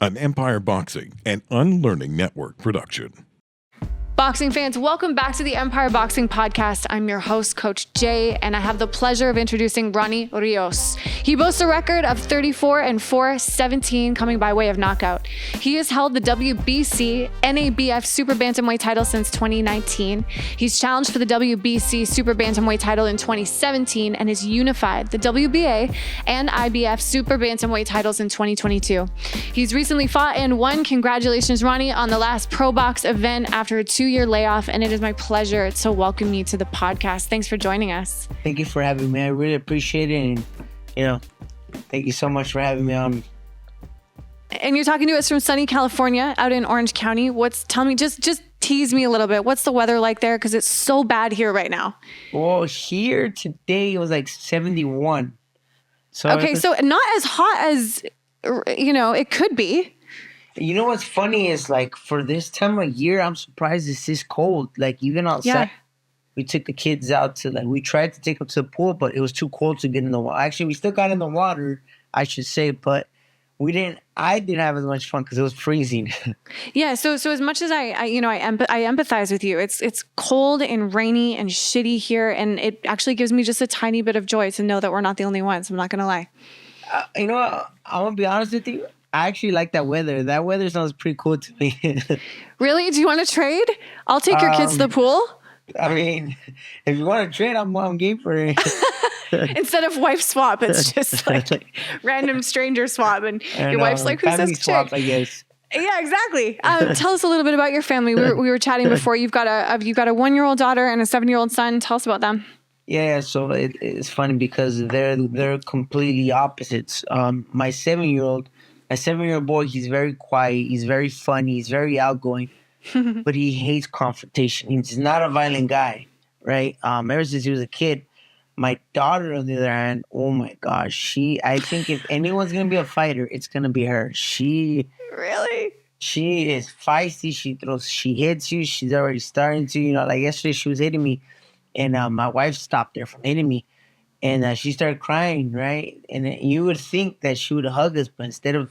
an Empire Boxing and Unlearning Network production. Boxing fans, welcome back to the Empire Boxing Podcast. I'm your host, Coach Jay, and I have the pleasure of introducing RONNY RIOS. He boasts a record of 34-4, 17 coming by way of knockout. He has held the WBC NABF Super Bantamweight title since 2019. He's challenged for the WBC Super Bantamweight title in 2017 and has unified the WBA and IBF Super Bantamweight titles in 2022. He's recently fought and won. Congratulations, RONNY, on the last Pro Box event after a 2-year layoff, and it is my pleasure to welcome you to the podcast. Thanks for joining us. Thank you for having me. I really appreciate it, and thank you so much for having me on. And you're talking to us from sunny California, out in Orange County. Tell me, just tease me a little bit. What's the weather like there? Because it's so bad here right now. Well, here today it was like 71. So not as hot as it could be. You know what's funny is, like, for this time of year, I'm surprised it's this cold. Like, even outside, we took the kids out to, we tried to take them to the pool, but it was too cold to get in the water. Actually, we still got in the water, I should say, but I didn't have as much fun because it was freezing. Yeah, so as much as I empathize with you, it's cold and rainy and shitty here, and it actually gives me just a tiny bit of joy to know that we're not the only ones. I'm not going to lie. You know what? I'm going to be honest with you. I actually like that weather. That weather sounds pretty cool to me. Really? Do you want to trade? I'll take your kids to the pool. I mean, if you want to trade, I'm game for it. Instead of wife swap, it's just like random stranger swap, and your wife's like, "Who's this swap, chick?" I guess. Yeah, exactly. Tell us a little bit about your family. We were chatting before. You've got a 1-year-old daughter and a 7-year-old son. Tell us about them. Yeah, so it's funny because they're completely opposites. My 7-year-old boy, he's very quiet, he's very funny, he's very outgoing, but he hates confrontation. He's not a violent guy, right? Ever since he was a kid. My daughter, on the other hand, oh my gosh, I think if anyone's gonna be a fighter, it's gonna be her. She is feisty. She hits you. She's already starting to, like yesterday she was hitting me, and my wife stopped her from hitting me. And she started crying, right? And you would think that she would hug us, but instead of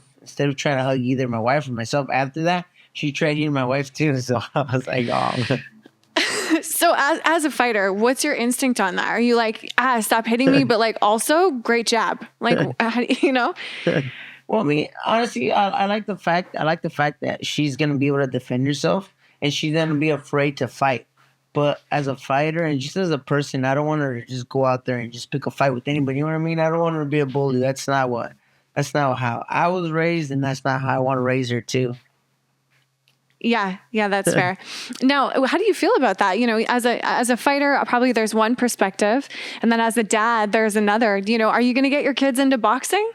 trying to hug either my wife or myself after that, she tried hitting my wife too. So I was like, oh. So as a fighter, what's your instinct on that? Are you like, stop hitting me, but like also great jab? Like, Well, I mean, honestly, I like the fact that she's gonna be able to defend herself and she's gonna be afraid to fight. But as a fighter and just as a person, I don't want her to just go out there and just pick a fight with anybody. You know what I mean? I don't want her to be a bully. That's not how I was raised, and that's not how I want to raise her too. Yeah, that's fair. Now, how do you feel about that? As a fighter, probably there's one perspective, and then as a dad, there's another. Are you going to get your kids into boxing?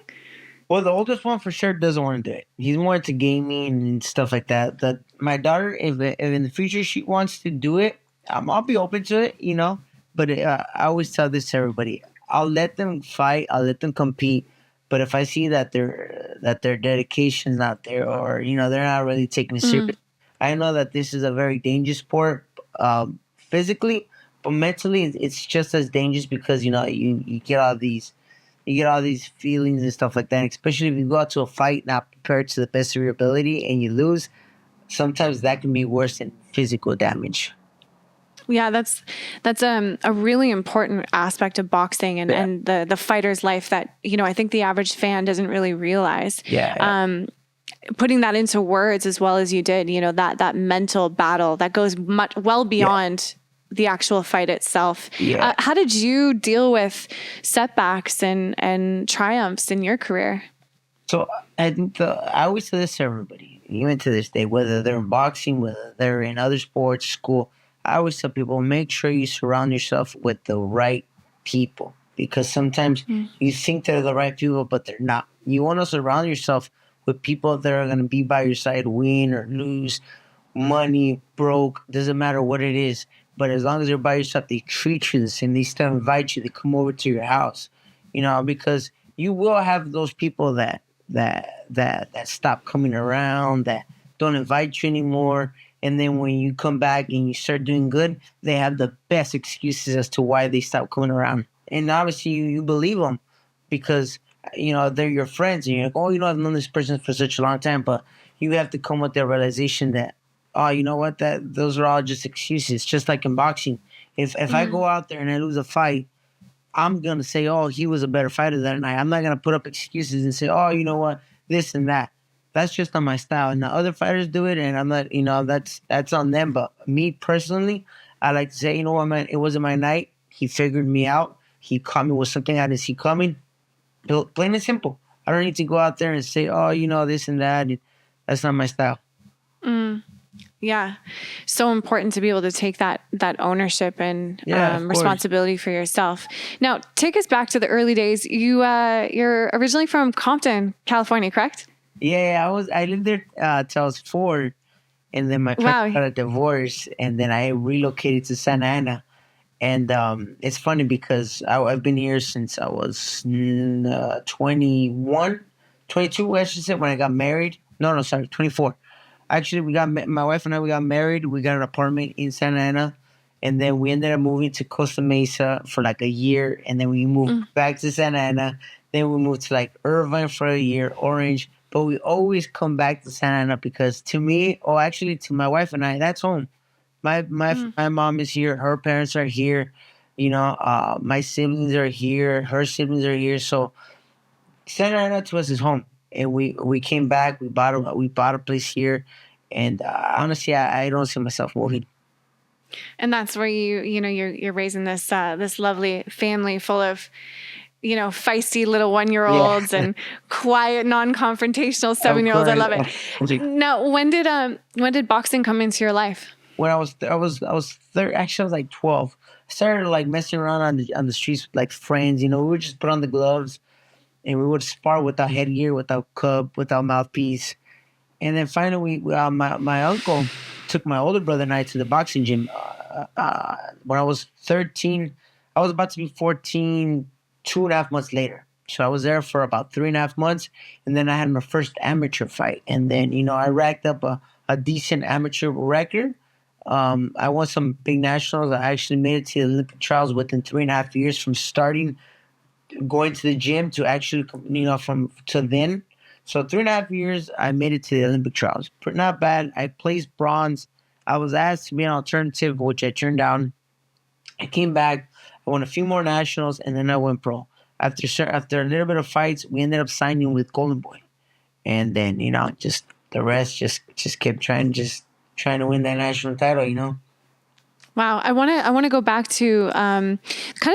Well, the oldest one for sure doesn't want to do it. He's more into gaming and stuff like that. My daughter, if in the future she wants to do it, I'll be open to it, But I always tell this to everybody: I'll let them fight, I'll let them compete. But if I see that their dedication's not there, or they're not really taking it serious, I know that this is a very dangerous sport, physically, but mentally it's just as dangerous because you get all these feelings and stuff like that. And especially if you go out to a fight not prepared to the best of your ability and you lose, sometimes that can be worse than physical damage. Yeah, that's a really important aspect of boxing and the fighter's life that, I think the average fan doesn't really realize. Yeah. Putting that into words as well as you did, that mental battle that goes well beyond the actual fight itself. Yeah. How did you deal with setbacks and triumphs in your career? So I always say this to everybody, even to this day, whether they're in boxing, whether they're in other sports, school, I always tell people, make sure you surround yourself with the right people, because sometimes you think they're the right people, but they're not. You want to surround yourself with people that are going to be by your side, win or lose, money, broke, doesn't matter what it is. But as long as they're by your side, they treat you the same. They still invite you to come over to your house, because you will have those people that stop coming around, that don't invite you anymore. And then when you come back and you start doing good, they have the best excuses as to why they stopped coming around. And obviously you believe them because they're your friends, and you're like, oh, I've known this person for such a long time, but you have to come with the realization that, oh, you know what, that those are all just excuses. Just like in boxing, if I Mm-hmm. go out there and I lose a fight, I'm gonna say, oh, he was a better fighter than I. I'm not gonna put up excuses and say, oh, you know what, this and that. That's just not my style. And the other fighters do it, and I'm not, that's on them. But me personally, I like to say, you know what, man, it wasn't my night. He figured me out. He caught me with something I didn't see coming. Plain and simple. I don't need to go out there and say, oh, this and that. That's not my style. Mm. Yeah. So important to be able to take that ownership and Yeah, of course. responsibility for yourself. Now, take us back to the early days. You're originally from Compton, California, correct? Yeah, I lived there till I was 4, and then my parents Wow. got a divorce, and then I relocated to Santa Ana. And it's funny because I've been here since I was 21, 22, I should say, when I got married. No, sorry, 24. Actually, my wife and I, we got married. We got an apartment in Santa Ana. And then we ended up moving to Costa Mesa for like a year. And then we moved back to Santa Ana. Then we moved to like Irvine for a year, Orange. But we always come back to Santa Ana because to me, or actually to my wife and I, that's home. My mom is here. Her parents are here. My siblings are here. Her siblings are here. So Santa Ana to us is home, and we came back. We bought a place here, and honestly, I don't see myself moving. And that's where you're raising this lovely family full of feisty little 1-year-olds Yeah, and quiet, non-confrontational of 7-year-olds. I course. love it. Now, when did boxing come into your life? When I was third. Actually, I was like 12. I started like messing around on the streets with like friends. We would just put on the gloves and we would spar without headgear, without cup, without mouthpiece. And then finally, my uncle took my older brother and I to the boxing gym. When I was 13, I was about to be 14, 2.5 months later. So I was there for about 3.5 months. And then I had my first amateur fight. And then, I racked up a decent amateur record. I won some big nationals. I actually made it to the Olympic trials within 3.5 years from starting going to the gym to actually, from to then. So 3.5 years, I made it to the Olympic trials. Not bad. I placed bronze. I was asked to be an alternative, which I turned down. I came back. I won a few more nationals, and then I went pro. After a little bit of fights, we ended up signing with Golden Boy, and then just the rest just kept trying to win that national title. Wow. I want to go back to kind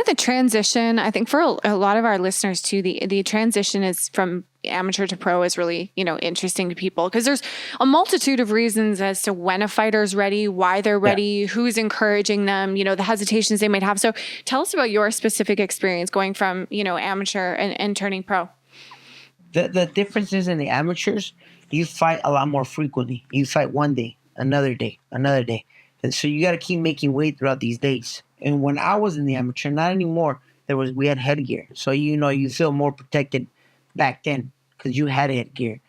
of the transition. I think for a lot of our listeners too, the transition is from amateur to pro is really, interesting to people because there's a multitude of reasons as to when a fighter's ready, why they're ready, who's encouraging them, the hesitations they might have. So tell us about your specific experience going from, amateur and turning pro. The difference is in the amateurs, you fight a lot more frequently. You fight one day, another day, another day. And so you got to keep making weight throughout these days. And when I was in the amateur, not anymore, we had headgear. So, you feel more protected back then because you had headgear.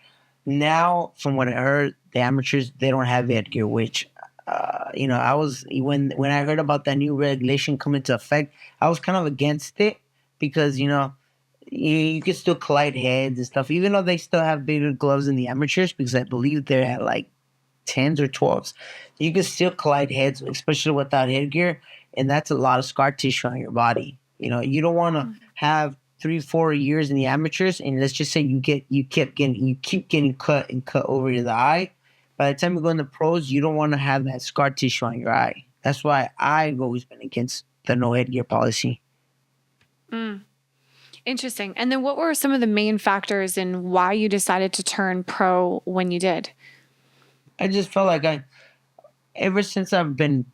Now, from what I heard, the amateurs, they don't have headgear, which, I was, when I heard about that new regulation come into effect, I was kind of against it because, you can still collide heads and stuff, even though they still have bigger gloves in the amateurs because I believe they're at like 10s or 12s. You can still collide heads, especially without headgear, and that's a lot of scar tissue on your body. You don't want to have 3-4 years in the amateurs, and let's just say you keep getting cut and cut over the eye. By the time you go in the pros, you don't want to have that scar tissue on your eye. That's why I've always been against the no headgear policy. Interesting. And then what were some of the main factors in why you decided to turn pro when you did? I just felt like ever since I've been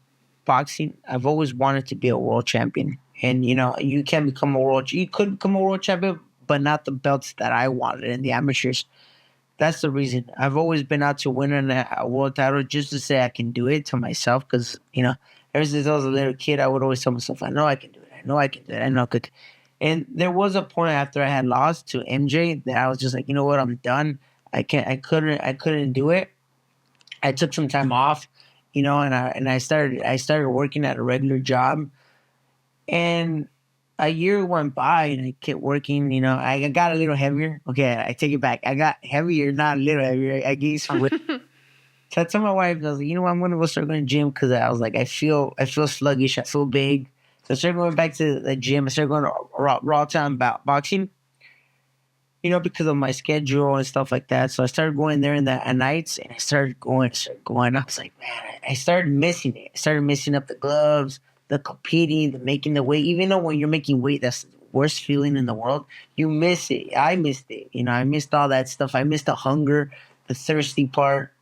boxing, I've always wanted to be a world champion. And, you could become a world champion, but not the belts that I wanted in the amateurs. That's the reason. I've always been out to win a world title just to say I can do it to myself. Because, ever since I was a little kid, I would always tell myself, I know I can do it. I know I can do it. I know I could. And there was a point after I had lost to MJ that I was just like, you know what, I'm done. I couldn't do it. I took some time off, and I started working at a regular job, and a year went by and I kept working. I got a little heavier. Okay, I take it back. I got heavier, not a little heavier. I gained some weight. So I told my wife, I was like, you know what, I'm gonna go start going to the gym because I was like, I feel sluggish, I feel big. So I started going back to the gym. I started going to raw time boxing, because of my schedule and stuff like that. So I started going there at nights, and I started going. I was like, man, I started missing it. I started missing up the gloves, the competing, the making the weight. Even though when you're making weight, that's the worst feeling in the world. You miss it. I missed it. I missed all that stuff. I missed the hunger, the thirsty part,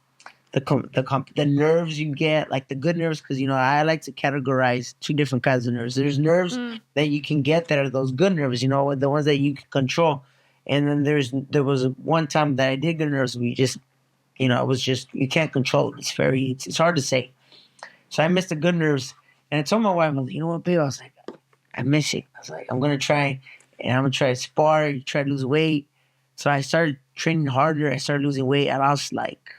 the nerves you get, like the good nerves, because I like to categorize two different kinds of nerves. There's nerves that you can get that are those good nerves, the ones that you can control, and then there was one time that I did get nerves. We just, it was just you can't control it. It's hard to say. So I missed the good nerves, and I told my wife, I was like, you know what, babe? I was like, I miss it. I was like, I'm gonna try to spar, try to lose weight. So I started training harder. I started losing weight. I lost like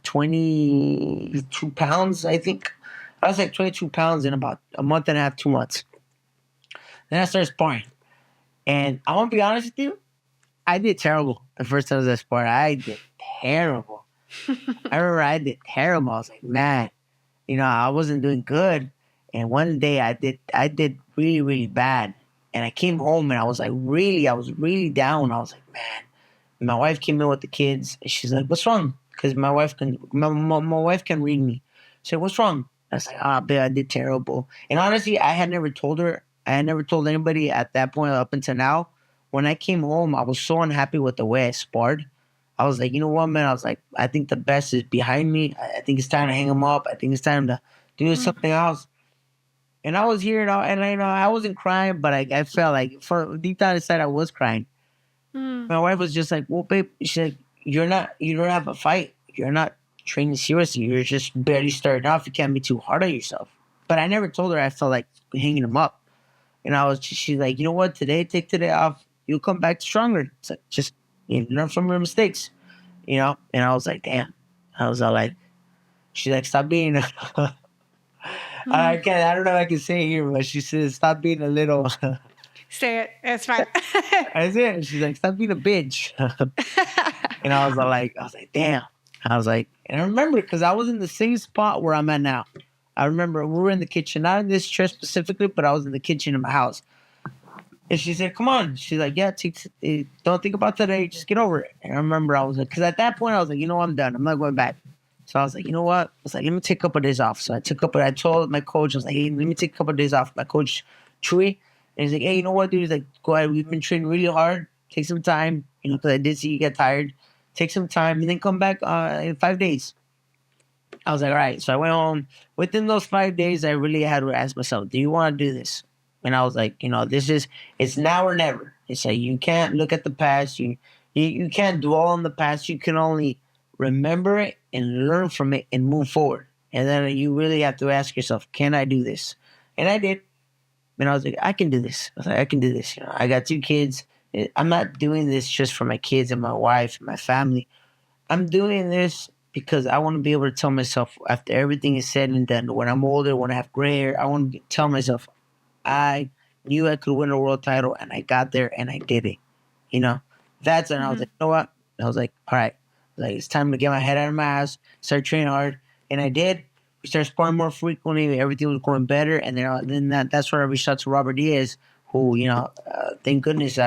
22 pounds, I think. I was like 22 pounds in about a month and a half, 2 months. Then I started sparring. And I want to be honest with you, I did terrible the first time I was at sparring. I did terrible. I remember I did terrible. I was like, man, I wasn't doing good. And one day I did really, really bad. And I came home and I was really down. I was like, man. My wife came in with the kids. And she's like, what's wrong? Because my wife can read me. She said, what's wrong? I was like, babe, I did terrible. And honestly, I had never told her. I had never told anybody at that point up until now. When I came home, I was so unhappy with the way I sparred. I was like, you know what, man? I was like, I think the best is behind me. I think it's time to hang them up. I think it's time to do something else. And I was here, and I wasn't crying, but I felt like deep down inside I was crying. My wife was just like, well, babe, she said, you don't have a fight. You're not training seriously. You're just barely starting off. You can't be too hard on yourself. But I never told her I felt like hanging him up. And she's like, you know what? Take today off. You'll come back stronger. It's like, just learn from your mistakes, And I was like, damn. I was all like, she's like, stop being. I don't know if I can say it here, but she says, stop being a little. Say it. It's fine. That's it. She's like, stop being a bitch. And I was like, damn. I was like, and I remember because I was in the same spot where I'm at now. I remember we were in the kitchen, not in this chair specifically, but I was in the kitchen in my house. And she said, come on. She's like, yeah, don't think about today. Just get over it. And I remember I was like, because at that point I was like, I'm done. I'm not going back. So I was like, you know what? I was like, let me take a couple of days off. So I told my coach, I was like, hey, let me take a couple of days off. My coach, Chewy. And he's like, hey, you know what, dude? He's like, go ahead. We've been training really hard. Take some time, because I did see you get tired. Take some time and then come back in 5 days. I was like, all right. So I went home. Within those 5 days, I really had to ask myself, do you want to do this? And I was like, it's now or never. It's like, you can't look at the past. You can't dwell on the past. You can only remember it and learn from it and move forward. And then you really have to ask yourself, can I do this? And I did. And I was like, I can do this. I was like, I can do this. I got 2 kids. I'm not doing this just for my kids and my wife and my family. I'm doing this because I want to be able to tell myself after everything is said and done, when I'm older, when I have gray hair, I want to tell myself, I knew I could win a world title and I got there and I did it. That's when I was like, you know what? I was like, all right. Like, it's time to get my head out of my ass, start training hard. And I did. We started sparring more frequently. Everything was going better. And then that's where I reached out to Robert Diaz, who, thank goodness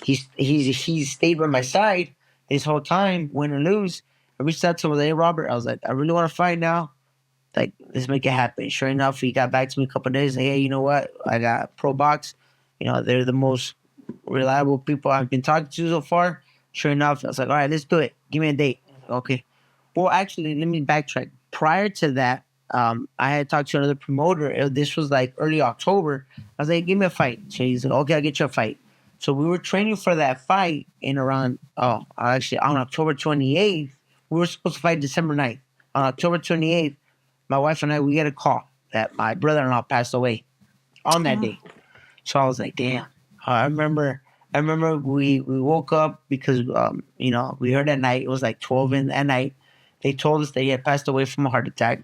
he's stayed by my side this whole time, win or lose. I reached out to him, hey, Robert, I was like, I really want to fight now. Like, let's make it happen. Sure enough, he got back to me a couple of days. Like, hey, you know what? I got Pro Box. They're the most reliable people I've been talking to so far. Sure enough, I was like, all right, let's do it. Give me a date. Okay. Well, actually, let me backtrack. Prior to that, I had talked to another promoter. This was like early October. I was like, give me a fight. So he's like, okay, I'll get you a fight. So we were training for that fight on October 28th. We were supposed to fight December 9th. On October 28th, my wife and I, we get a call that my brother-in-law passed away on that day. So I was like, damn. I remember we woke up because, we heard at night, it was like 12 at night. They told us that he had passed away from a heart attack.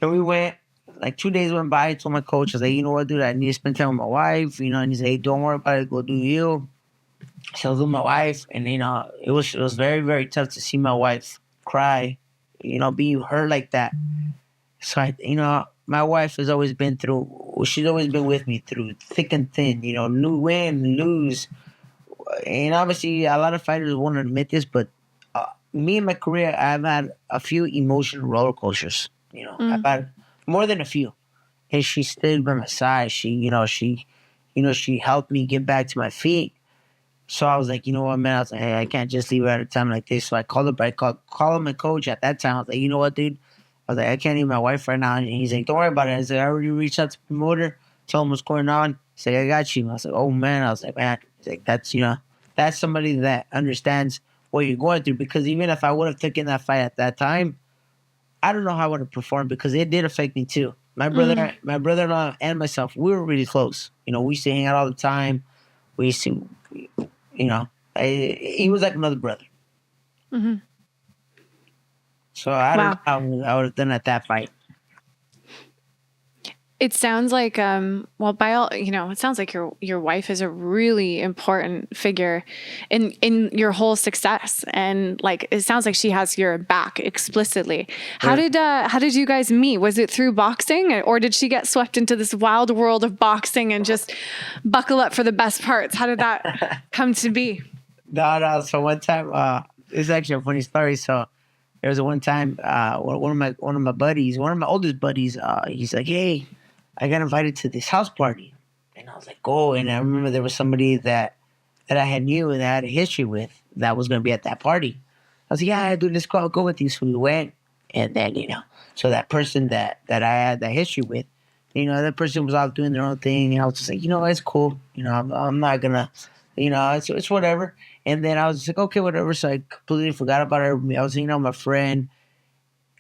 And we went, like 2 days went by. I told my coach, I was like, you know what, dude, I need to spend time with my wife. And he said, hey, don't worry about it. Go do you. So I was with my wife, and it was very, very tough to see my wife cry, being hurt like that. So my wife has always been through. She's always been with me through thick and thin. New win, lose, and obviously a lot of fighters won't admit this, but me in my career, I've had a few emotional roller coasters. I've had more than a few, and she stayed by my side. She helped me get back to my feet. So I was like, you know what, man? I was like, hey, I can't just leave her at a time like this. So I called her, called my coach at that time. I was like, you know what, dude? I was like, I can't leave my wife right now. And he's like, don't worry about it. I said, I already reached out to the promoter, tell him what's going on. He's like, I got you. I was like, oh, man. I was like, man. He's like, that's somebody that understands what you're going through. Because even if I would have taken that fight at that time, I don't know how I would have performed because it did affect me too. My brother-in-law and myself, we were really close. We used to hang out all the time. We used to, he was like another brother. Mm-hmm. So I don't know how I would have done at that fight. It sounds like, it sounds like your wife is a really important figure in your whole success, and like it sounds like she has your back explicitly. How did you guys meet? Was it through boxing, or did she get swept into this wild world of boxing and just buckle up for the best parts? How did that come to be? No. So one time, it's actually a funny story. So there was one time, one of my buddies, one of my oldest buddies, he's like, hey, I got invited to this house party. And I was like, oh, and I remember there was somebody that I had knew and I had a history with that was going to be at that party. I was like, yeah, dude, let's go. I'll go with you. So we went. And then, so that person that I had that history with, that person was out doing their own thing. And I was just like, it's cool. I'm not going to, it's whatever. And then I was just like, okay, whatever. So I completely forgot about her. I was hanging out with my friend.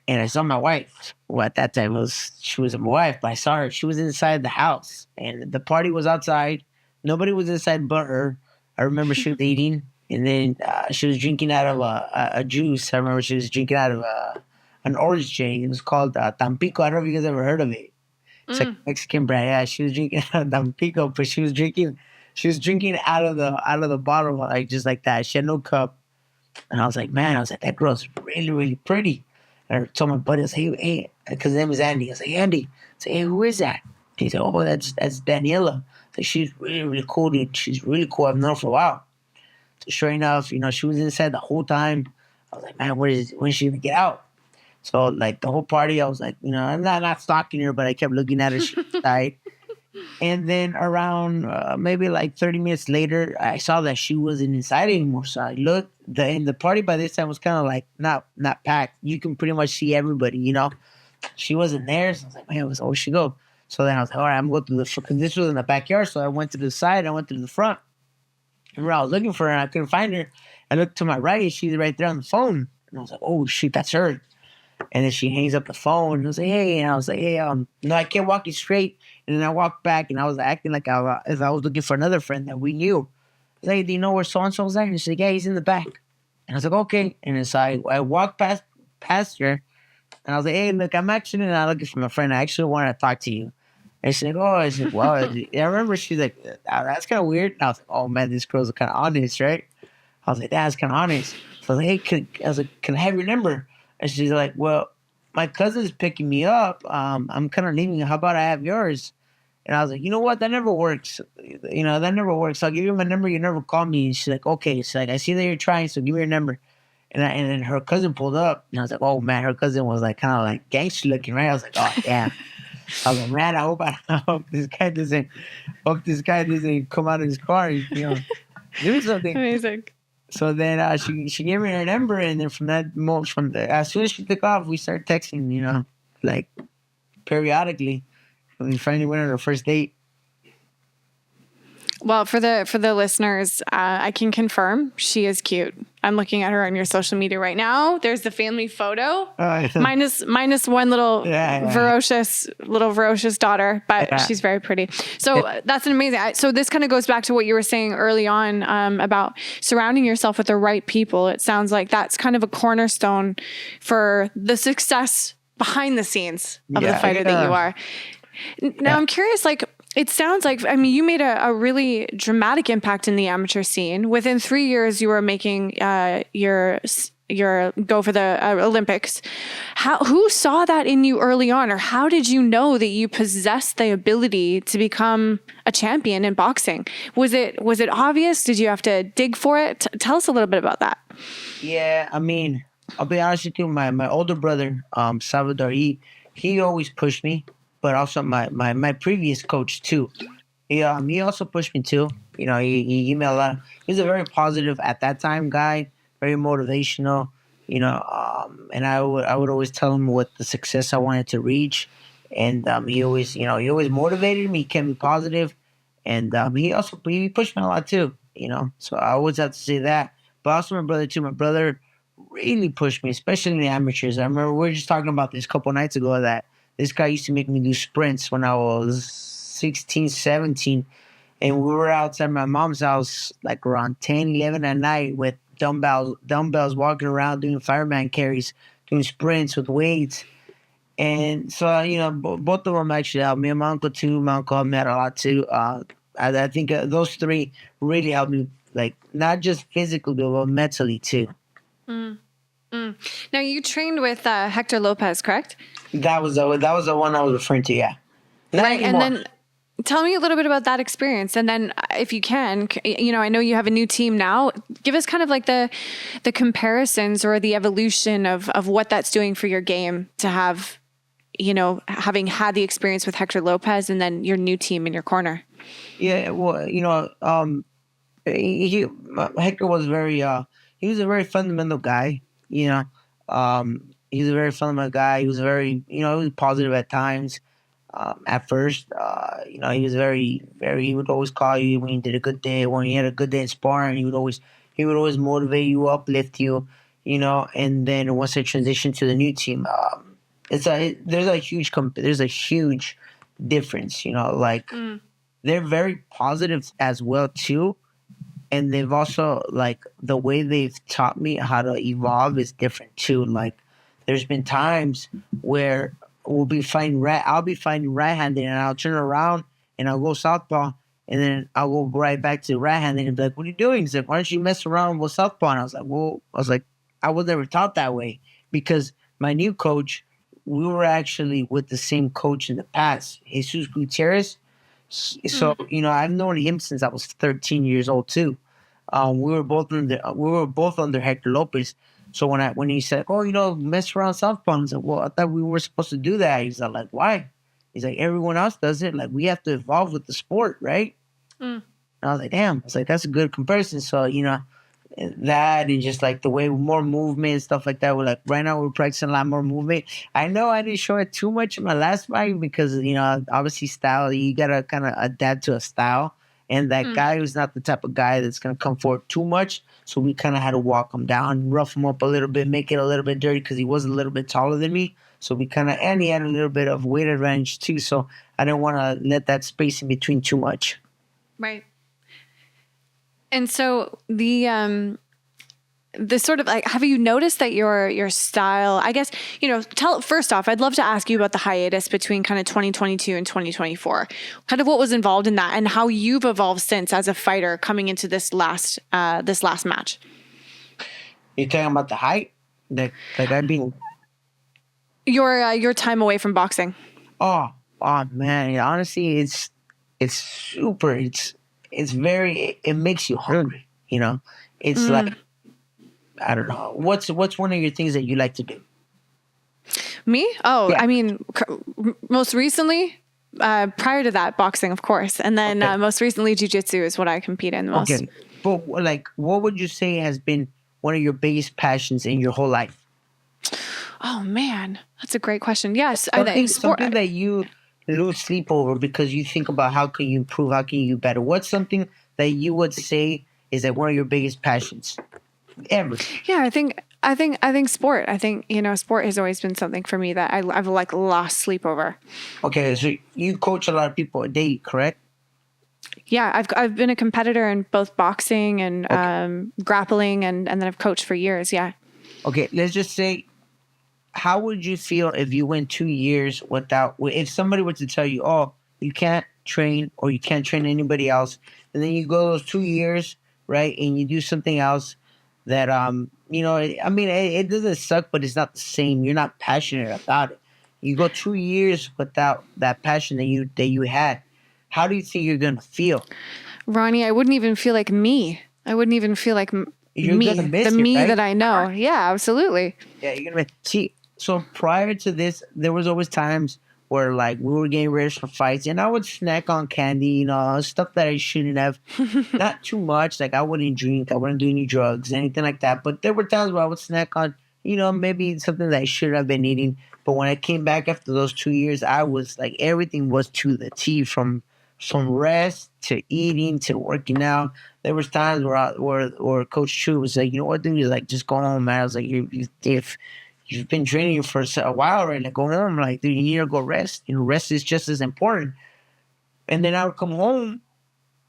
And I saw my wife. Well, at that time, she wasn't my wife, but I saw her. She was inside the house. And the party was outside. Nobody was inside but her. I remember she was eating. And then she was drinking out of a juice. I remember she was drinking out of an orange juice. It was called Tampico. I don't know if you guys ever heard of it. It's like Mexican brand. Yeah, she was drinking out of Tampico, but she was drinking out of the bottle, like just like that. She had no cup. And I was like, that girl's really, really pretty. And I told my buddy, I was like, hey, because his name was Andy. I was like, Andy. I said, hey, who is that? He said, oh, that's Daniela. I said, she's really, really cool, dude. She's really cool. I've known her for a while. So sure enough, she was inside the whole time. I was like, man, when is she going to get out? So, like, the whole party, I was like, I'm not stalking her, but I kept looking at her. She was inside. And then around maybe like 30 minutes later, I saw that she wasn't inside anymore. So I looked, and the party by this time was kind of like not packed. You can pretty much see everybody, She wasn't there. So I was like, man, where'd she go? So then I was like, all right, I'm going to the front, because this was in the backyard. So I went to the side, I went to the front. And I was looking for her, and I couldn't find her. I looked to my right, and she's right there on the phone. And I was like, oh, shit, that's her. And then she hangs up the phone, and I was like, hey, no, I can't walk you straight. And then I walked back, and I was acting like if I was looking for another friend that we knew. I was like, hey, do you know where so-and-so's at? And she's like, yeah, he's in the back. And I was like, okay. And then so I walked past her, and I was like, hey, look, I'm actually not looking for my friend. I actually want to talk to you. And she's like, oh, I said, well, I remember she's like, that's kind of weird. And I was like, oh, man, this girl's kind of honest, right? I was like, that's kind of honest. So I was like, hey, can I have your number? And she's like, well, my cousin's picking me up. I'm kind of leaving. How about I have yours? And I was like, you know what? That never works. That never works. I'll give you my number. You never call me. And she's like, okay. She's like, I see that you're trying, so give me your number. And then her cousin pulled up. And I was like, oh, man. Her cousin was like kind of like gangster looking, right? I was like, oh, damn. I was like, man, I hope this guy doesn't come out of his car and, do something. Amazing. So then she gave me her number, and then from that moment, as soon as she took off, we started texting, like periodically. And we finally went on our first date. Well, for the listeners, I can confirm she is cute. I'm looking at her on your social media right now. There's the family photo, minus one little ferocious daughter, but she's very pretty. So that's an amazing. So this kind of goes back to what you were saying early on about surrounding yourself with the right people. It sounds like that's kind of a cornerstone for the success behind the scenes of the Yeah, fighter that you are. Now I'm curious, like, it sounds like, I mean, you made a really dramatic impact in the amateur scene. Within 3 years, you were making your go for the Olympics. Who saw that in you early on, or how did you know that you possessed the ability to become a champion in boxing? Was it obvious? Did you have to dig for it? Tell us a little bit about that. Yeah, I mean, I'll be honest with you. My older brother, Salvador, he always pushed me, but also my previous coach too. He also pushed me too. You know, he gave me a lot. He's a very positive at that time guy, very motivational. You know, and I would always tell him what the success I wanted to reach, and he always motivated me, he kept me positive, and he pushed me a lot too. You know, so I always have to say that. But also my brother too. My brother really pushed me, especially in the amateurs. I remember we were just talking about this a couple nights ago that this guy used to make me do sprints when I was 16, 17. And we were outside my mom's house like around 10, 11 at night with dumbbells walking around doing fireman carries, doing sprints with weights. And so, both of them actually helped me. And my uncle too. My uncle helped me out a lot too. I think those three really helped me, like, not just physically, but mentally too. Now, you trained with Hector Lopez, correct? That was the one I was referring to, yeah. Not Right, anymore. and then tell me a little bit about that experience. And then if you can, I know you have a new team now. Give us kind of like the comparisons or the evolution of what that's doing for your game to have, having had the experience with Hector Lopez and then your new team in your corner. Yeah, well, Hector was he was a very fundamental guy. He's a very fundamental guy. He was he was positive at times. At first, he was he would always call you when you did a good day, when you had a good day in sparring. He would always motivate you, uplift you, and then once I transitioned to the new team, there's a huge difference, like they're very positive as well too. And they've also, like, the way they've taught me how to evolve is different too. Like, there's been times where I'll be fighting right-handed, and I'll turn around and I'll go southpaw, and then I'll go right back to right-handed and be like, "What are you doing?" He's like, "Why don't you mess around with southpaw?" And I was like, I was never taught that way, because my new coach, we were actually with the same coach in the past, Jesus Gutierrez. So I've known him since I was 13 years old too. We were both under Hector Lopez. So when he said, "Oh, mess around southpaw," I was like, "Well, I thought we were supposed to do that." He's like, "Why?" He's like, "Everyone else does it. Like, we have to evolve with the sport, right?" And I was like, "Damn!" I was like, "That's a good comparison." So that, and just like the way more movement and stuff like that. We're like, right now we're practicing a lot more movement. I know I didn't show it too much in my last fight because obviously style, you gotta kind of adapt to a style. And that guy was not the type of guy that's gonna come forward too much. So we kind of had to walk him down, rough him up a little bit, make it a little bit dirty because he was a little bit taller than me. So and he had a little bit of weight advantage too. So I didn't want to let that space in between too much. Right. And so the sort of, like, have you noticed that your style, I guess, first off, I'd love to ask you about the hiatus between kind of 2022 and 2024, kind of what was involved in that and how you've evolved since as a fighter coming into this last match. You're talking about the height? Like I've been... Your time away from boxing. Oh man. Honestly, it's super. It makes you hungry, It's like, I don't know. What's one of your things that you like to do? Me? Oh, Yeah. I mean, most recently, prior to that, boxing, of course. And then most recently, jiu-jitsu is what I compete in the most. Okay. But, like, what would you say has been one of your biggest passions in your whole life? Oh, man. That's a great question. Yes. I think sport. Something that you lose sleep over because you think about how can you improve, how can you do better. What's something that you would say is like one of your biggest passions ever? Yeah, I think sport. I think, sport has always been something for me that I've like lost sleep over. Okay, so you coach a lot of people a day, correct? Yeah, I've been a competitor in both boxing and grappling, and then I've coached for years. Yeah. Okay, let's just say how would you feel if you went 2 years without? If somebody were to tell you, "Oh, you can't train or you can't train anybody else," and then you go those 2 years, right, and you do something else that I mean, it doesn't suck, but it's not the same. You're not passionate about it. You go 2 years without that passion that you had. How do you think you're gonna feel? Ronnie, I wouldn't even feel like me. I wouldn't even feel like You're me, gonna the miss it, me right? that I know. Yeah, absolutely. Yeah, you're gonna see. So prior to this, there was always times where like we were getting ready for fights, and I would snack on candy, stuff that I shouldn't have. Not too much. Like I wouldn't drink, I wouldn't do any drugs, anything like that. But there were times where I would snack on, maybe something that I should have been eating. But when I came back after those 2 years, I was like everything was to the T, from rest to eating to working out. There was times where Coach Chu was like, you know what, dude, you're like, just go home, man. I was like, if you've been training for a while already, like go home, like, dude, you need to go rest. Rest is just as important. And then I would come home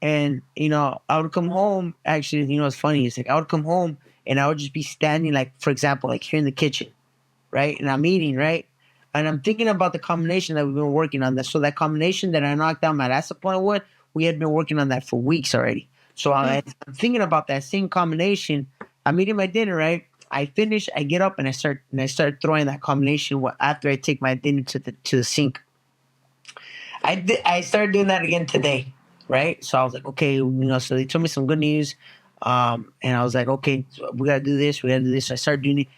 and, I would come home. Actually, it's funny. It's like I would come home and I would just be standing, like, for example, like here in the kitchen, right? And I'm eating, right? And I'm thinking about the combination that we've been working on. So that combination that I knocked down my last opponent with, we had been working on that for weeks already. So I'm thinking about that same combination. I'm eating my dinner, right? I finish, I get up and I start throwing that combination after I take my dinner to the sink. I started doing that again today, right? So I was like, okay, so they told me some good news. And I was like, okay, so we gotta do this, we gotta do this. So I started doing it.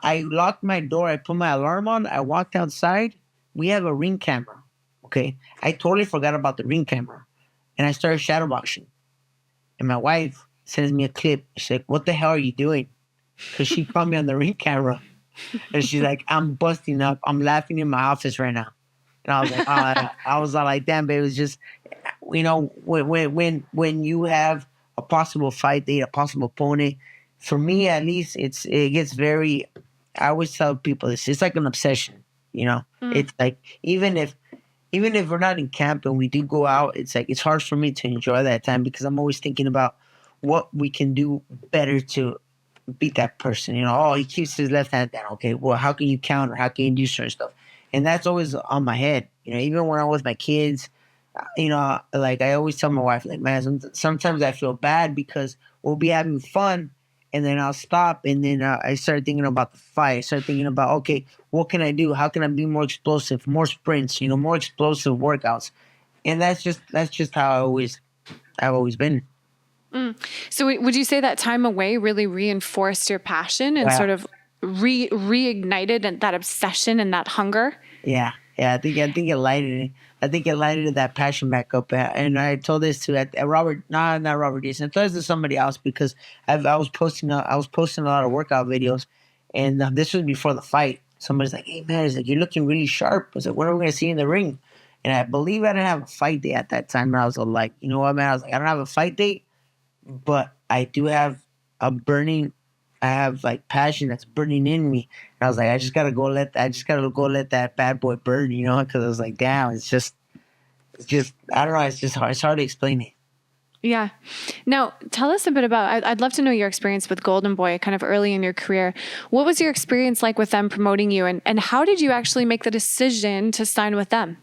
I locked my door, I put my alarm on, I walked outside. We have a ring camera. Okay. I totally forgot about the ring camera. And I started shadowboxing. And my wife sends me a clip. She's like, what the hell are you doing? Because she caught me on the ring camera. And she's like, I'm busting up. I'm laughing in my office right now. And I was like, I was all like, damn, babe, it was just, when you have a possible fight date, a possible opponent, for me at least, it gets very. I always tell people this. It's like an obsession. It's like even if we're not in camp and we do go out, it's like it's hard for me to enjoy that time because I'm always thinking about what we can do better to beat that person. Oh, he keeps his left hand down. Okay, well, how can you counter? How can you do certain stuff? And that's always on my head. Even when I'm with my kids, like I always tell my wife, like, man, sometimes I feel bad because we'll be having fun and then I'll stop and then I start thinking about the fight. I start thinking about, okay, what can I do? How can I be more explosive, more sprints, more explosive workouts? And that's just how I've always been. So would you say that time away really reinforced your passion and sort of reignited that obsession and that hunger? Yeah. I think it lighted it. I think it lighted that passion back up. And I told this to Robert, not Robert Deason. I told this to somebody else because I was posting a lot of workout videos, and this was before the fight. Somebody's like, "Hey man, it's like you're looking really sharp." I was like, "When are we gonna see you in the ring?" And I believe I didn't have a fight date at that time. And I was like, "You know what, man?" I was like, "I don't have a fight date, but I do have a burning." I have like passion that's burning in me. And I was like, I just gotta go let that bad boy burn, because I was like, damn, it's just, I don't know, it's hard to explain it. Yeah. Now, tell us a bit about, I'd love to know your experience with Golden Boy kind of early in your career. What was your experience like with them promoting you and how did you actually make the decision to sign with them?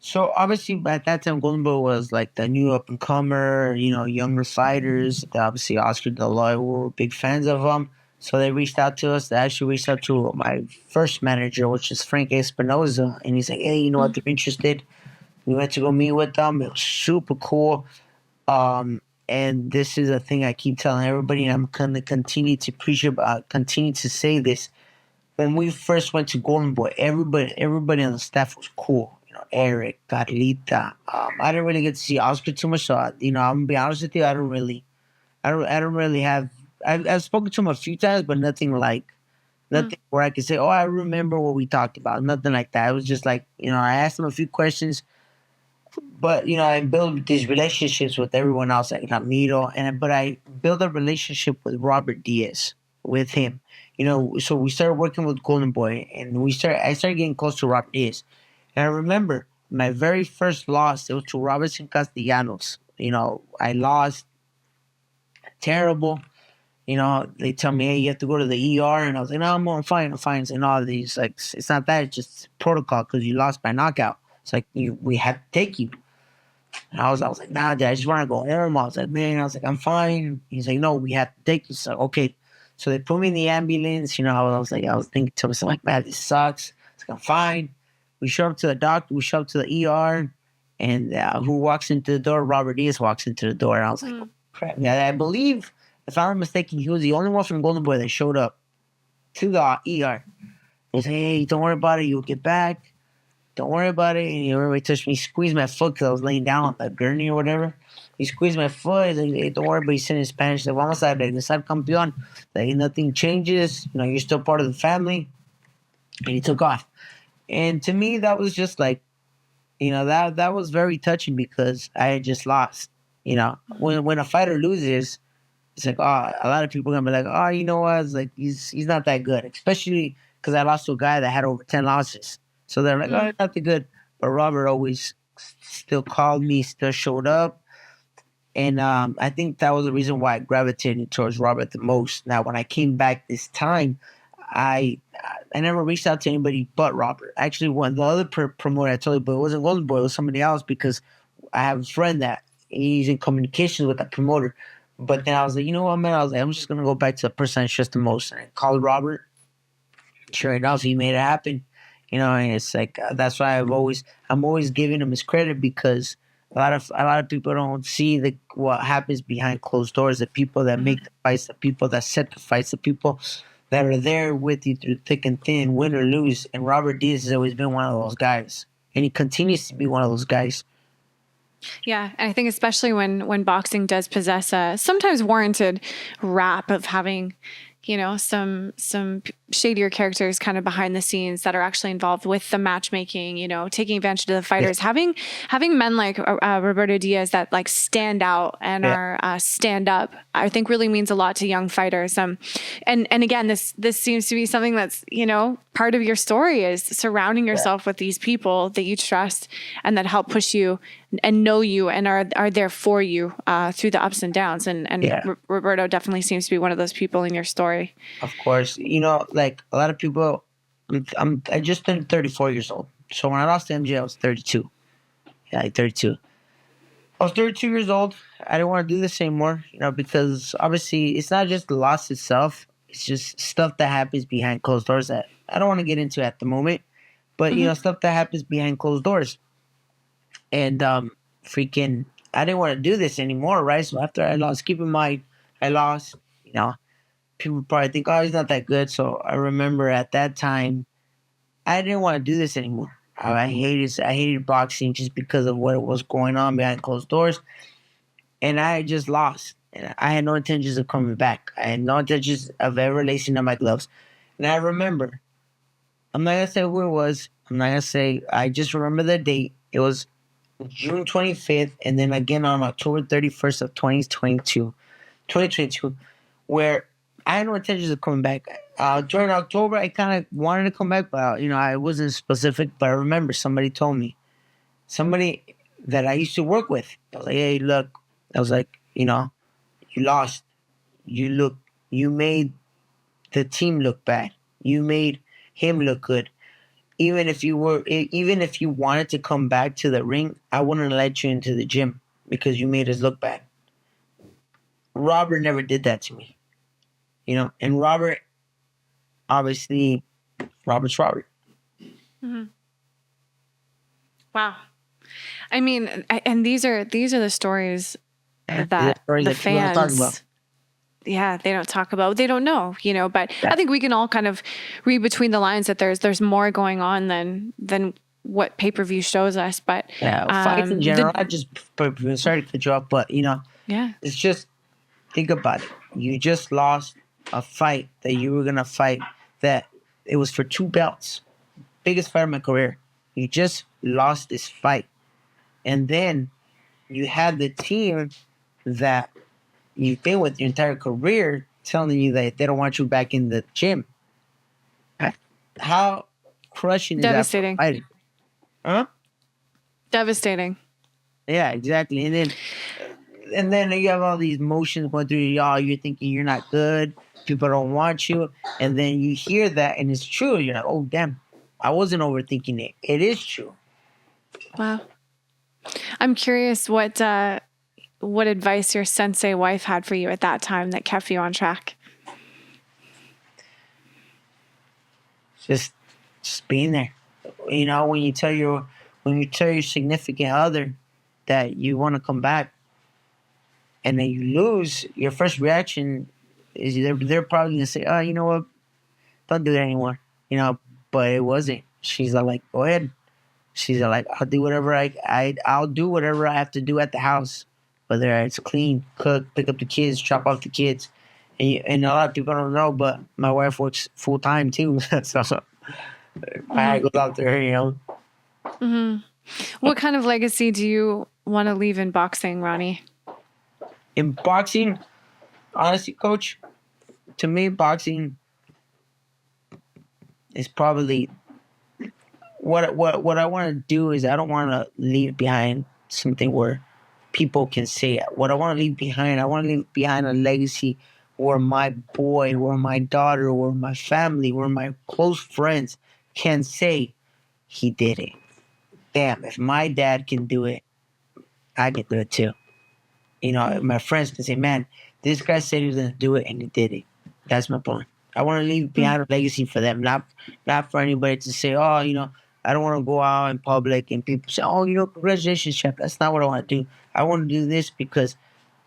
So obviously at that time, Golden Boy was like the new up and comer, younger fighters. Obviously Oscar De La Hoya were big fans of them. So they reached out to us. They actually reached out to my first manager, which is Frank Espinoza. And he's like, hey, you know what, they're interested. We went to go meet with them. It was super cool. And this is a thing I keep telling everybody, and I'm going to continue to preach about, continue to say this. When we first went to Golden Boy, everybody on the staff was cool. Eric, Carlita. I didn't really get to see Oscar too much, so I'm gonna be honest with you. I don't really have. I've spoken to him a few times, but nothing where I could say, "Oh, I remember what we talked about." Nothing like that. It was just like I asked him a few questions, but I built these relationships with everyone else, like Ramiro, but I built a relationship with Robert Diaz with him. So we started working with Golden Boy, and I started getting close to Robert Diaz. And I remember my very first loss, it was to Robertson Castellanos. I lost terrible. they tell me, hey, you have to go to the ER. And I was like, no, I'm fine. I'm fine. And all these, like, it's not that. It's just protocol because you lost by knockout. It's like, we had to take you. And I was like, nah, Dad, I just want to go home. I was like, man, I was like, I'm fine. He's like, no, we have to take you. So, okay. So they put me in the ambulance. I was thinking to myself, like, man, this sucks. It's like, I'm fine. We show up to the doctor. We show up to the ER. And who walks into the door? Robert Diaz walks into the door. And I was like, oh, crap. Yeah, I believe, if I'm not mistaken, he was the only one from Golden Boy that showed up to the ER. He said, hey, don't worry about it. You'll get back. Don't worry about it. And everybody touched me. He squeezed my foot because I was laying down on the gurney or whatever. He squeezed my foot. He's like, hey, don't worry, but he said in Spanish, like, vamos a regresar, campeón. Like, nothing changes. You're still part of the family. And he took off. And to me, that was just like, that was very touching because I had just lost. When a fighter loses, it's like, oh, a lot of people are gonna be like, oh, you know what? It's like he's not that good, especially because I lost to a guy that had over 10 losses. So they're like, oh, he's not that good. But Robert always still called me, still showed up, and I think that was the reason why I gravitated towards Robert the most. Now, when I came back this time, I never reached out to anybody but Robert. Actually, one the other promoter I told you, but it wasn't Golden Boy, it was somebody else because I have a friend that he's in communications with that promoter. But then I was like, you know what, man? I was like, I'm just gonna go back to the person I trust the most. And I called Robert. Sure enough, he made it happen. And it's like that's why I'm always giving him his credit because a lot of people don't see what happens behind closed doors. The people that make the fights, the people that set the fights, the people that are there with you through thick and thin, win or lose. And Robert Diaz has always been one of those guys, and he continues to be one of those guys. Yeah, and I think especially when boxing does possess a sometimes warranted rap of having, some shadier characters kind of behind the scenes that are actually involved with the matchmaking, taking advantage of the fighters, having men like Roberto Diaz that like stand out and are stand up, I think really means a lot to young fighters. And again, this seems to be something that's, part of your story is surrounding yourself with these people that you trust and that help push you and know you and are there for you through the ups and downs. And Roberto definitely seems to be one of those people in your story. Of course, like a lot of people, I just turned 34 years old. So when I lost to MJ, I was 32. Yeah, like 32. I was 32 years old. I didn't want to do this anymore, because obviously it's not just the loss itself. It's just stuff that happens behind closed doors that I don't want to get into at the moment. But, stuff that happens behind closed doors. And I didn't want to do this anymore, right? So after I lost, keep in mind, I lost, people probably think, oh, he's not that good. So I remember at that time, I didn't want to do this anymore. I hated boxing just because of what was going on behind closed doors. And I just lost. And I had no intentions of coming back. I had no intentions of ever lacing up my gloves. And I remember, I'm not going to say who it was. I'm not going to say, I just remember the date. It was June 25th, and then again on October 31st of 2022, where I had no intentions of coming back. During October, I kind of wanted to come back, but I wasn't specific. But I remember somebody told me, somebody that I used to work with. I was like, hey, look. I was like, you lost. You made the team look bad. You made him look good. Even if you wanted to come back to the ring, I wouldn't let you into the gym because you made us look bad. Robert never did that to me. And Robert, obviously, Robert's Robert. Mm-hmm. Wow. I mean, and these are the stories that the fans, they don't talk about, they don't know, but I think we can all kind of read between the lines that there's more going on than what pay-per-view shows us. But fights in general, I just, sorry to cut you off, but it's just, think about it. You just lost a fight that you were going to fight that it was for 2 belts. Biggest fight of my career. You just lost this fight. And then you had the team that you've been with your entire career telling you that they don't want you back in the gym. How crushing is that? Devastating. Huh? Devastating. Yeah, exactly. And then and then you have all these emotions going through y'all. You're thinking you're not good. People don't want you, and then you hear that, and it's true. You're like, oh damn, I wasn't overthinking it. It is true. Wow. I'm curious what advice your sensei wife had for you at that time that kept you on track. Just being there. You know, when you tell your significant other that you want to come back, and then you lose, your first reaction is they're probably gonna say, "Oh, you know what? Don't do that anymore." You know, but it wasn't. She's like, "Go ahead." She's like, "I'll do whatever I'll do whatever I have to do at the house, whether it's clean, cook, pick up the kids, drop off the kids." And a lot of people don't know, but my wife works full time too, so my hat goes out to her. You know. Mm-hmm. What kind of legacy do you want to leave in boxing, Ronnie? In boxing, honestly, coach, to me, boxing is probably what I want to do is I don't want to leave behind something where people can say it. What I want to leave behind, I want to leave behind a legacy where my boy, where my daughter, where my family, where my close friends can say he did it. Damn, if my dad can do it, I can do it too. You know, my friends can say, man, this guy said he was going to do it and he did it. That's my point. I want to leave behind a legacy for them, not for anybody to say, oh, you know, I don't want to go out in public and people say, oh, you know, congratulations, chef. That's not what I want to do. I want to do this because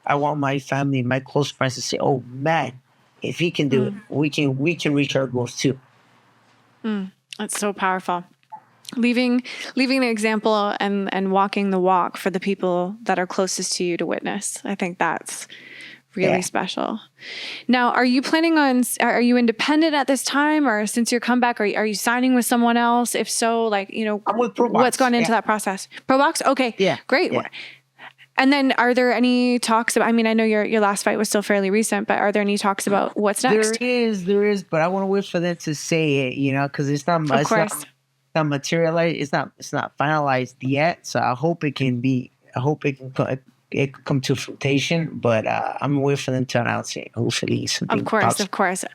I want my family, my close friends to say, oh, man, if he can do it, we can reach our goals too. That's so powerful. Leaving the example and walking the walk for the people that are closest to you to witness. I think that's really special. Now, are you independent at this time, or since your comeback, are you signing with someone else? If so, like, you know, I'm with Pro Box. What's gone into that process? Pro Box? Okay. Yeah. Great. Yeah. And then are there any talks about, I mean, I know your last fight was still fairly recent, but are there any talks about what's next? There is, but I want to wait for them to say it, you know, because it's not much. Of course. Not materialized. It's not finalized yet. So I hope it can come to fruition. But I'm waiting for them to announce it. Hopefully, something. Of course.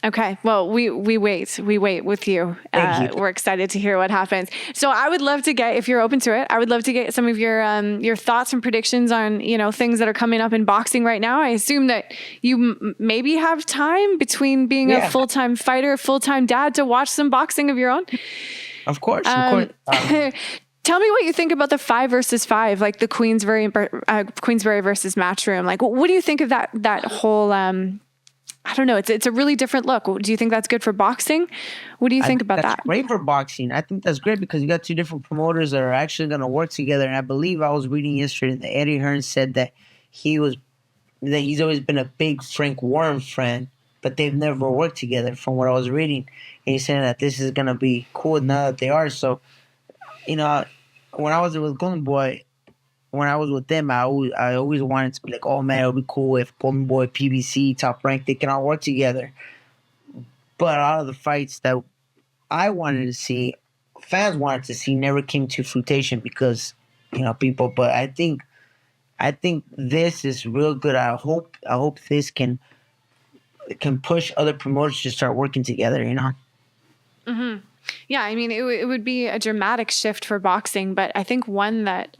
Okay. Well, we wait with you. Thank you. We're excited to hear what happens. So I would love to get, if you're open to it, I would love to get some of your thoughts and predictions on, you know, things that are coming up in boxing right now. I assume that you maybe have time between being a full-time fighter, full-time dad to watch some boxing of your own. Of course. Tell me what you think about the 5 versus 5, like the Queensbury versus Matchroom. Like, what do you think of that whole? I don't know. It's a really different look. Do you think that's good for boxing? What do you think about that? Great for boxing. I think that's great because you got two different promoters that are actually going to work together. And I believe I was reading yesterday that Eddie Hearn said that he's always been a big Frank Warren fan, but they've never worked together. From what I was reading, and he's saying that this is going to be cool now that they are. So, you know, when I was with Golden Boy, when I was with them, I always wanted to be like, oh man, it would be cool if Golden Boy, PBC, Top Rank, they can all work together. But a lot of the fights that I wanted to see, fans wanted to see, never came to fruition because, you know, people. But I think this is real good. I hope this can push other promoters to start working together. You know. Mm-hmm. Yeah, I mean, it would be a dramatic shift for boxing, but I think one that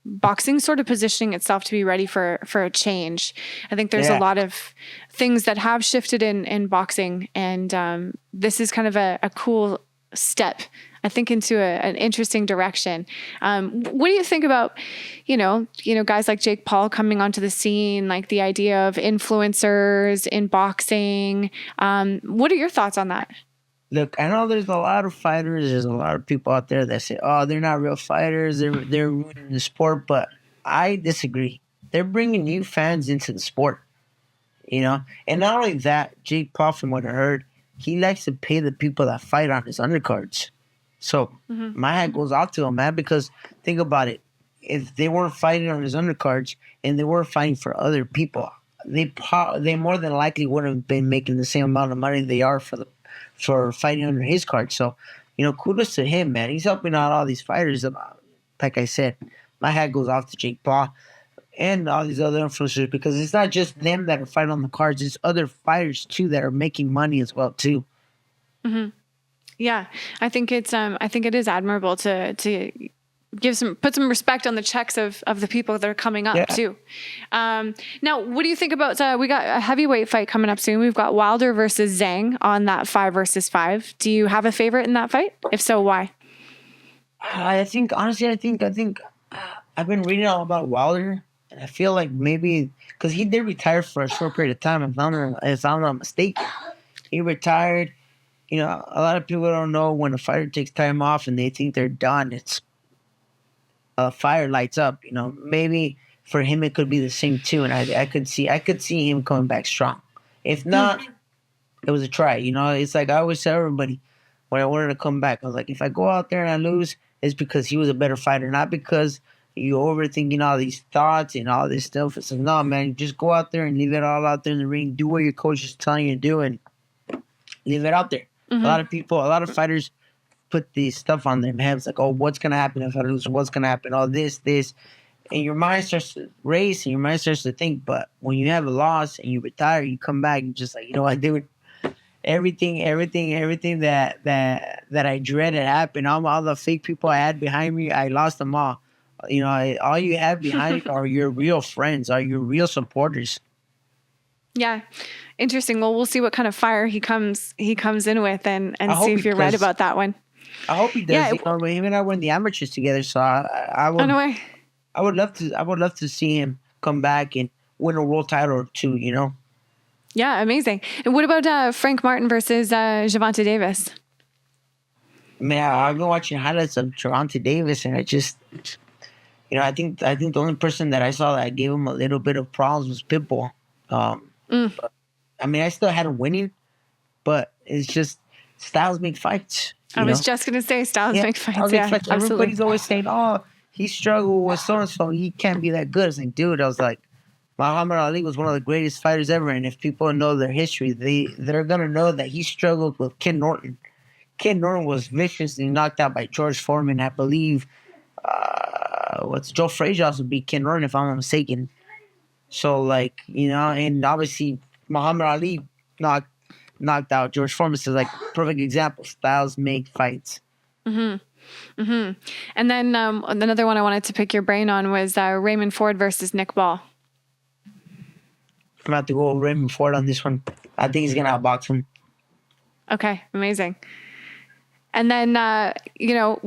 boxing's sort of positioning itself to be ready for a change. I think there's a lot of things that have shifted in boxing, and this is kind of a cool step, I think, into an interesting direction. What do you think about, you know, guys like Jake Paul coming onto the scene, like the idea of influencers in boxing? What are your thoughts on that? Look, I know there's a lot of fighters. There's a lot of people out there that say, "Oh, they're not real fighters. They're ruining the sport." But I disagree. They're bringing new fans into the sport, you know. And not only that, Jake Paul, from what I heard, he likes to pay the people that fight on his undercards. So my hat goes out to him, man. Because think about it: if they weren't fighting on his undercards and they were fighting for other people, they more than likely wouldn't have been making the same amount of money they are for fighting under his card. So, you know, kudos to him, man. He's helping out all these fighters. Like I said, my hat goes off to Jake Paul. and all these other influencers, because it's not just them that are fighting on the cards. It's other fighters too that are making money as well too. Yeah, I think it is admirable to put some respect on the checks of the people that are coming up too. Now, what do you think about, we got a heavyweight fight coming up soon. We've got Wilder versus Zhang on that 5-versus-5. Do you have a favorite in that fight? If so, why? I think honestly, I think I've been reading all about Wilder, and I feel like maybe because he did retire for a short period of time. If I'm not mistaken, he retired. You know, a lot of people don't know when a fighter takes time off and they think they're done. It's fire lights up. You know, maybe for him it could be the same too, and I could see him coming back strong. If not, it was a try. You know, it's like I always tell everybody when I wanted to come back, I was like, if I go out there and I lose, it's because he was a better fighter, not because you're overthinking all these thoughts and all this stuff. It's like, no, man, just go out there and leave it all out there in the ring. Do what your coach is telling you to do and leave it out there. A lot of fighters put these stuff on their heads like, oh, what's going to happen if I lose? What's going to happen? All this. And your mind starts to race and your mind starts to think. But when you have a loss and you retire, you come back and just like, you know what, dude, everything that I dreaded happened. All the fake people I had behind me, I lost them all. You know, all you have behind you are your real friends, are your real supporters. Yeah. Interesting. Well, we'll see what kind of fire he comes in with and see if you're right about that one. I hope he does. Yeah, you know, him and I were in the amateurs together, so I would love to see him come back and win a world title or two, you know? Yeah, amazing. And what about Frank Martin versus Gervonta Davis? Man, I've been watching highlights of Gervonta Davis, and I just, you know, I think the only person that I saw that gave him a little bit of problems was Pitbull. I mean, I still had him winning, but it's just styles make fights. I was just going to say styles make fights. Yeah, absolutely. Everybody's always saying, oh, he struggled with so-and-so. He can't be that good. I was like, dude, I was like, Muhammad Ali was one of the greatest fighters ever. And if people know their history, they're going to know that he struggled with Ken Norton. Ken Norton was viciously knocked out by George Foreman. I believe Joe Frazier also beat Ken Norton, if I'm not mistaken. So, like, you know, and obviously Muhammad Ali knocked out George Foreman. So, like, perfect example. Styles make fights. And then another one I wanted to pick your brain on was Raymond Ford versus Nick Ball. I'm about to go with Raymond Ford on this one. I think he's going to outbox him. Okay, amazing. And then, you know,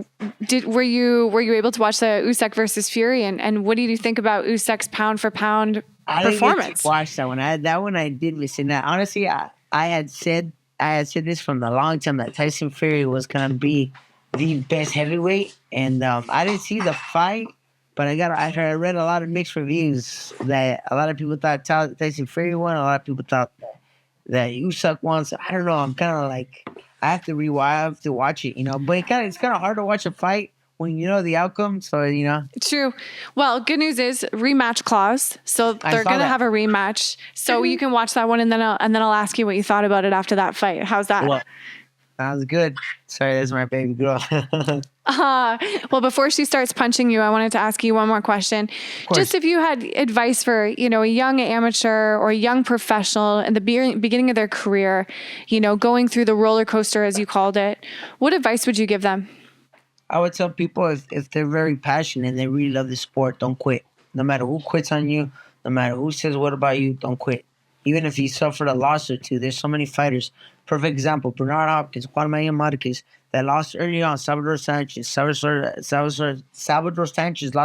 were you able to watch the Usyk versus Fury? And what did you think about Usyk's pound for pound performance? I didn't watch that one. That one I did miss. And honestly, I had said this from the long time that Tyson Fury was gonna be the best heavyweight, and I didn't see the fight, but I read a lot of mixed reviews that a lot of people thought Tyson Fury won, a lot of people thought that Usyk won. So I don't know. I'm kind of like, I have to watch it, you know. But it's kind of hard to watch a fight when you know the outcome. So, you know. True. Well, good news is rematch clause. So they're going to have a rematch. So you can watch that one, and then I'll ask you what you thought about it after that fight. How's that? Well, sounds good. Sorry, that's my baby girl. Well, before she starts punching you, I wanted to ask you one more question. Just if you had advice for, you know, a young amateur or a young professional in the beginning of their career, you know, going through the roller coaster, as you called it, what advice would you give them? I would tell people if they're very passionate and they really love the sport, don't quit. No matter who quits on you, no matter who says what about you, don't quit. Even if you suffered a loss or two, there's so many fighters. Perfect example, Bernard Hopkins, Juan Manuel Marquez, that lost early on. Salvador Sanchez lost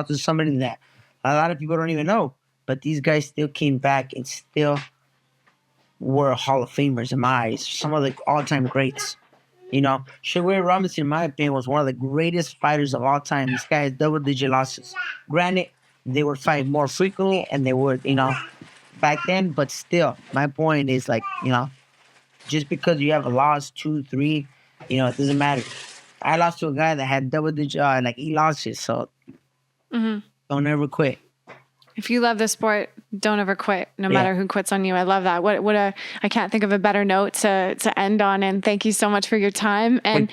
to somebody that a lot of people don't even know. But these guys still came back and still were Hall of Famers in my eyes. Some of the all-time greats. You know, Sugar Robinson, in my opinion, was one of the greatest fighters of all time. This guy has double-digit losses. Granted, they would fight more frequently, and they would, you know, back then. But still, my point is, like, you know, just because you have a loss, 2, 3, you know, it doesn't matter. I lost to a guy that had double-digit, like, 8 losses. So don't ever quit. If you love the sport, don't ever quit, no matter who quits on you. I love that. I can't think of a better note to end on. And thank you so much for your time. And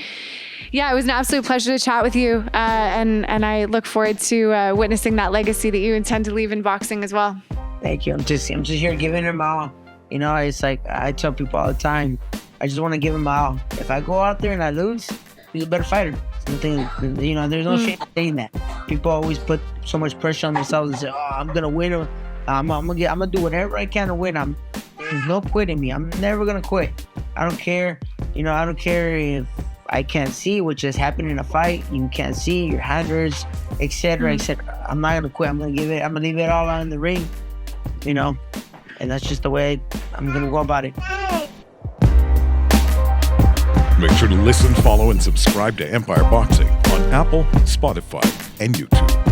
yeah, it was an absolute pleasure to chat with you. And I look forward to witnessing that legacy that you intend to leave in boxing as well. Thank you. I'm just here giving it my all. You know, it's like I tell people all the time, I just want to give it my all. If I go out there and I lose, he's a better fighter. Something, you know, there's no shame in saying that. People always put so much pressure on themselves and say, "Oh, I'm gonna win, or I'm gonna do whatever I can to win." There's no quitting me. I'm never gonna quit. I don't care. You know, I don't care if I can't see what just happened in a fight. You can't see your hand hurts, etc., etc. I'm not gonna quit. I'm gonna leave it all out in the ring. You know, and that's just the way I'm gonna go about it. Make sure to listen, follow, and subscribe to Empire Boxing on Apple, Spotify, and YouTube.